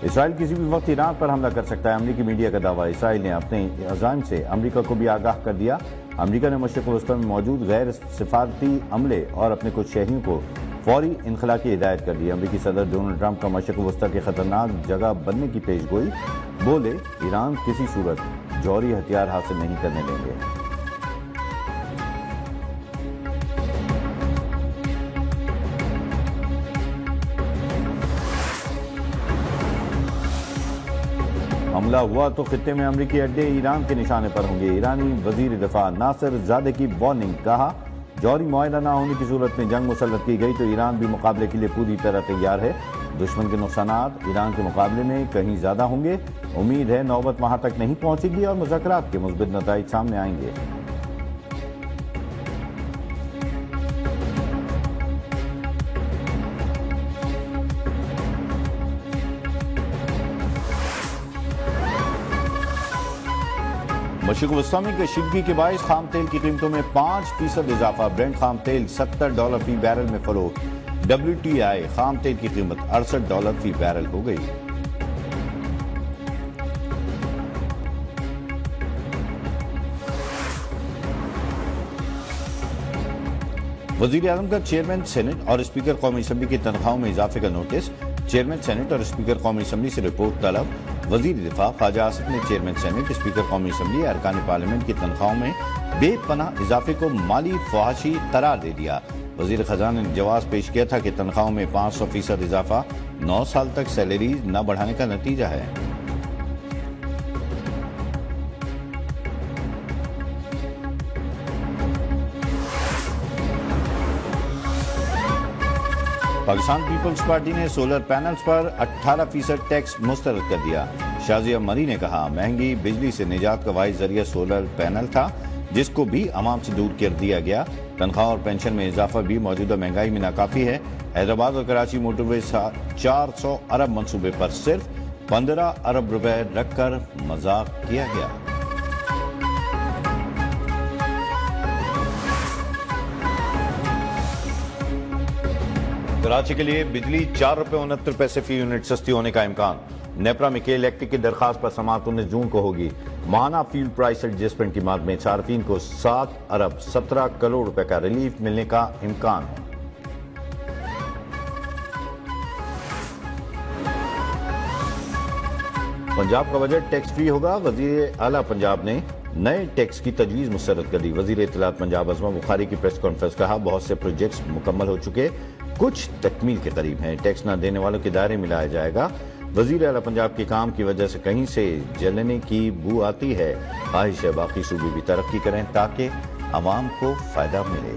اسرائیل کسی بھی وقت ایران پر حملہ کر سکتا ہے، امریکی میڈیا کا دعویٰ۔ اسرائیل نے اپنے عزائم سے امریکہ کو بھی آگاہ کر دیا۔ امریکہ نے مشرق وسطی میں موجود غیر سفارتی عملے اور اپنے کچھ شہریوں کو فوری انخلاء کی ہدایت کر دی۔ امریکی صدر ڈونلڈ ٹرمپ کا مشرق وسطی کے خطرناک جگہ بننے کی پیش گوئی، بولے ایران کسی صورت جوہری ہتھیار حاصل نہیں کرنے دیں گے۔ حملہ ہوا تو خطے میں امریکی اڈے ایران کے نشانے پر ہوں گے۔ ایرانی وزیر دفاع ناصر زادہ کی وارننگ، کہا جوہری معاہدہ نہ ہونے کی صورت میں جنگ مسلط کی گئی تو ایران بھی مقابلے کے لیے پوری طرح تیار ہے۔ دشمن کے نقصانات ایران کے مقابلے میں کہیں زیادہ ہوں گے۔ امید ہے نوبت وہاں تک نہیں پہنچے گی اور مذاکرات کے مثبت نتائج سامنے آئیں گے۔ مشرق وسطی میں کشیدگی کے باعث خام تیل کی قیمتوں میں 5% اضافہ، برنٹ خام تیل $70 فی بیرل میں فروخت۔ WTI خام تیل کی قیمت $68 فی بیرل ہو گئی۔ وزیر اعظم کا چیئرمین سینٹ اور اسپیکر قومی اسمبلی کی تنخواہوں میں اضافے کا نوٹس، چیئرمین سینٹ اور اسپیکر قومی اسمبلی سے رپورٹ طلب۔ وزیر دفاع خواجہ آصف نے چیئرمین سینٹ، اسپیکر قومی اسمبلی، ارکان پارلیمنٹ کی تنخواہوں میں بے پناہ اضافے کو مالی فحاشی قرار دے دیا۔ وزیر خزانہ نے جواز پیش کیا تھا کہ تنخواہوں میں 500% اضافہ 9 سال تک سیلریز نہ بڑھانے کا نتیجہ ہے۔ پاکستان پیپلز پارٹی نے سولر پینلز پر 18% ٹیکس مسترد کر دیا۔ شازیہ مری نے کہا مہنگی بجلی سے نجات کا واحد ذریعہ سولر پینل تھا، جس کو بھی عوام سے دور کر دیا گیا۔ تنخواہ اور پینشن میں اضافہ بھی موجودہ مہنگائی میں ناکافی ہے۔ حیدرآباد اور کراچی موٹر وے 400 ارب منصوبے پر صرف 15 ارب روپے رکھ کر مذاق کیا گیا۔ کراچی کے لیے بجلی ₹4.69 فی یونٹ سستی ہونے کا امکان۔ نیپرا میں کے الیکٹرک کی درخواست پر سماعت 19 جون کو ہوگی۔ ماہانہ فیول پرائس ایڈجسٹمنٹ کی مد میں صارفین کو 7 ارب 17 کروڑ روپے کا ریلیف ملنے کا امکان۔ پنجاب کا بجٹ ٹیکس فری ہوگا، وزیر اعلیٰ پنجاب نے نئے ٹیکس کی تجویز مسترد کر دی۔ وزیر اطلاعات پنجاب عظمہ بخاری کی پریس کانفرنس، کہا بہت سے پروجیکٹس مکمل ہو چکے، کچھ تکمیل کے قریب ہیں، ٹیکس نہ دینے والوں کے دائرے میں لایا جائے گا۔ وزیر اعلیٰ پنجاب کے کام کی وجہ سے کہیں سے جلنے کی بو آتی ہے، خواہش ہے باقی صوبے بھی ترقی کریں تاکہ عوام کو فائدہ ملے۔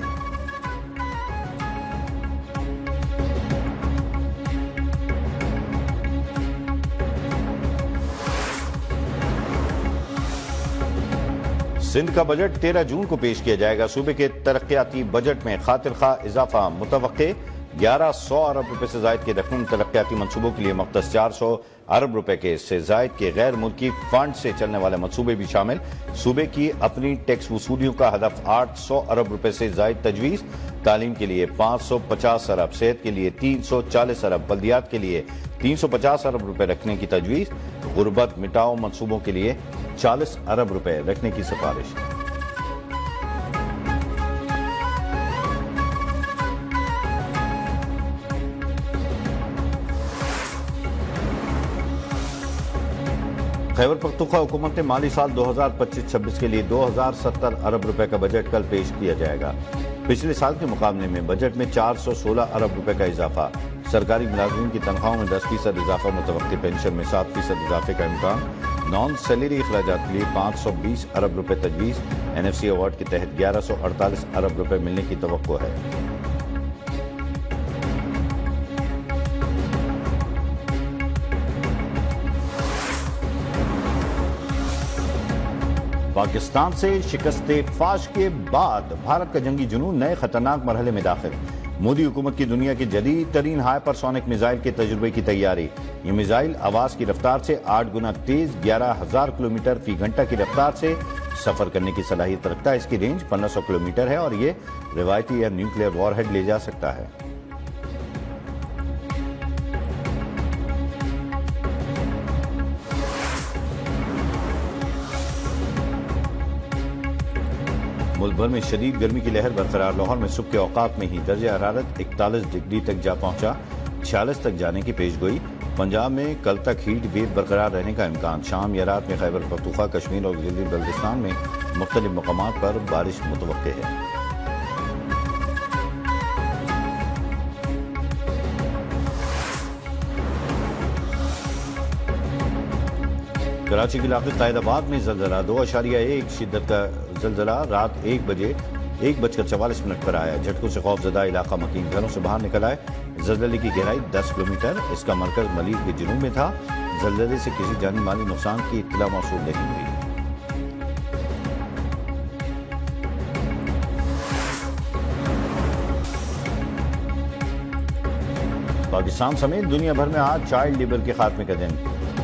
سندھ کا بجٹ 13 جون کو پیش کیا جائے گا۔ صوبے کے ترقیاتی بجٹ میں خاطر خواہ اضافہ متوقع، 1100 ارب روپے سے زائد کے رقم ترقیاتی منصوبوں کے لیے مختص، 400 ارب روپے کے سے زائد کے غیر ملکی فنڈ سے چلنے والے منصوبے بھی شامل۔ صوبے کی اپنی ٹیکس وصولیوں کا ہدف 800 ارب روپے سے زائد تجویز، تعلیم کے لیے 550 ارب، صحت کے لیے 340 ارب، بلدیات کے لیے 350 ارب روپے رکھنے کی تجویز، غربت مٹاؤ منصوبوں کے لیے 40 ارب روپے رکھنے کی سفارش۔ خیبر پختونخوا حکومت نے مالی سال 2025-26 کے لیے 2070 ارب روپے کا بجٹ کل پیش کیا جائے گا۔ پچھلے سال کے مقابلے میں بجٹ میں 416 ارب روپے کا اضافہ۔ سرکاری ملازمین کی تنخواہوں میں 10% اضافہ متوقع، پینشن میں 7% اضافے کا امکان، نان سیلری اخراجات کے لیے 520 ارب روپے تجویز۔ NFC ایوارڈ کے تحت 1148 ارب روپے ملنے کی توقع ہے۔ پاکستان سے شکست فاش کے بعد بھارت کا جنگی جنون نئے خطرناک مرحلے میں داخل۔ مودی حکومت کی دنیا کے جدید ترین ہائی پر سونک میزائل کے تجربے کی تیاری۔ یہ میزائل آواز کی رفتار سے 8 گنا تیز 11,000 کلومیٹر فی گھنٹہ کی رفتار سے سفر کرنے کی صلاحیت رکھتا ہے۔ اس کی رینج 1500 کلومیٹر ہے اور یہ روایتی یا نیوکلیئر وار ہیڈ لے جا سکتا ہے۔ ملک بھر میں شدید گرمی کی لہر برقرار، لاہور میں صبح کے اوقات میں ہی درجہ حرارت 41 ڈگری تک جا پہنچا، 46 تک جانے کی پیش گوئی۔ پنجاب میں کل تک ہیٹ ویو برقرار رہنے کا امکان، شام یا رات میں خیبر پختونخوا، کشمیر اور گلگت بلتستان میں مختلف مقامات پر بارش متوقع ہے۔ کراچی کے علاقے قائد آباد میں زلزلہ، 2.1 شدت کا زلزلہ رات 1:44 پر آیا۔ جھٹکوں سے خوف زدہ علاقہ مکین گھروں سے باہر نکل آئے۔ زلزلے کی گہرائی 10 کلومیٹر، اس کا مرکز ملیح کے جنوب میں تھا۔ زلزلے سے کسی جانی مالی نقصان کی اطلاع موصول نہیں ہوئی۔ پاکستان سمیت دنیا بھر میں آج چائلڈ لیبر کے خاتمے کا دن۔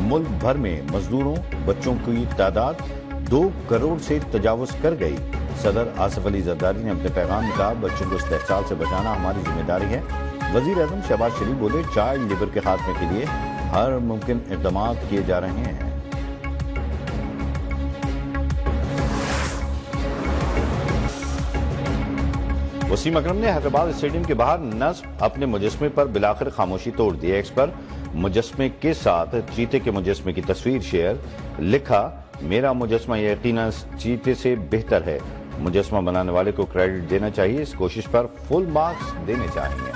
ملک بھر میں مزدوروں بچوں کی تعداد 2 کروڑ سے تجاوز کر گئی۔ صدر آصف علی زرداری نے اپنے پیغام میں کہا، بچوں کو استحصال سے بچانا ہماری ذمہ داری ہے۔ وزیر اعظم شہباز شریف بولے، چائلڈ لیبر کے خاتمے کے لیے ہر ممکن اقدامات کیے جا رہے ہیں۔ وسیم اکرم نے حیدرآباد اسٹیڈیم کے باہر نصب اپنے مجسمے پر بالآخر خاموشی توڑ دی۔ ایکس پر مجسمے کے ساتھ چیتے کے مجسمے کی تصویر شیئر، لکھا، میرا مجسمہ یقیناً چیتے سے بہتر ہے۔ مجسمہ بنانے والے کو کریڈٹ دینا چاہیے، اس کوشش پر فل مارکس دینے چاہیے۔